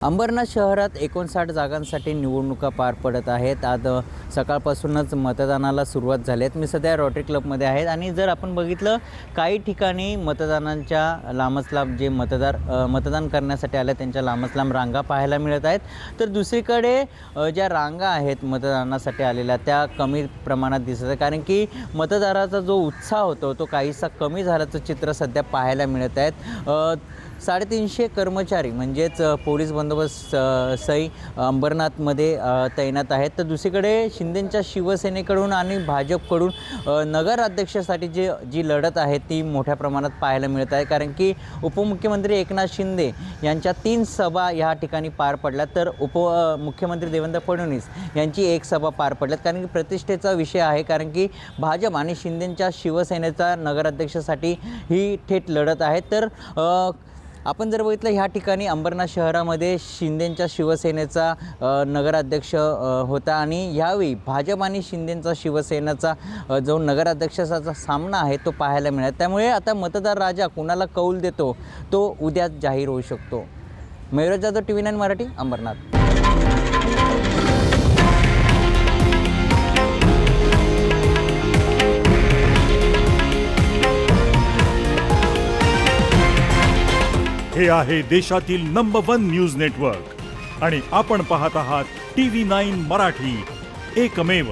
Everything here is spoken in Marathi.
अंबरनाथ शहरात 59 जागांसाठी निवडणुका पार पडत आहेत। आज सकाळपासूनच मतदानाला सुरुवात झाली आहे। मी सध्या रोटरी क्लबमध्ये आहे आणि जर आपण बघितलं काही ठिकाणी मतदानांच्या लांबच जे मतदान करण्यासाठी आले त्यांच्या लांबच रांगा पाहायला मिळत आहेत, तर दुसरीकडे ज्या रांगा आहेत मतदानासाठी आलेल्या त्या कमी प्रमाणात दिसत आहे, कारण की मतदाराचा जो उत्साह होतो तो काहीसा कमी झाल्याचं चित्र सध्या पाहायला मिळत आहेत। 350 कर्मचारी म्हणजेच पोलीस बंदोबस्त सही अंबरनाथमध्ये तैनात आहेत। तर दुसरीकडे शिंदेंच्या शिवसेनेकडून आणि भाजपकडून नगराध्यक्षासाठी जी लढत आहे ती मोठ्या प्रमाणात पाहायला मिळत आहे, कारण की उपमुख्यमंत्री एकनाथ शिंदे यांच्या 3 सभा या ठिकाणी पार पडल्या, तर उपमुख्यमंत्री देवेंद्र फडणवीस यांची 1 सभा पार पडल्यात। कारण की प्रतिष्ठेचा विषय आहे, कारण की भाजप आणि शिंदेंच्या शिवसेनेचा नगराध्यक्षासाठी ही थेट लढत आहे। तर आपण जर बघितलं ह्या ठिकाणी अंबरनाथ शहरामध्ये शिंदेंच्या शिवसेनेचा नगराध्यक्ष होता आणि यावेळी भाजप आणि शिंदेंचा शिवसेनेचा जो नगराध्यक्षाचा सामना आहे तो पाहायला मिळाला। त्यामुळे आता मतदार राजा कुणाला कौल देतो तो उद्या जाहीर होऊ शकतो। मयूर जाधव, TV9 मराठी, अंबरनाथ। हे आहे देशातील नंबर 1 न्यूज नेटवर्क आणि आपण पाहत आहात TV9 मराठी, एकमेव।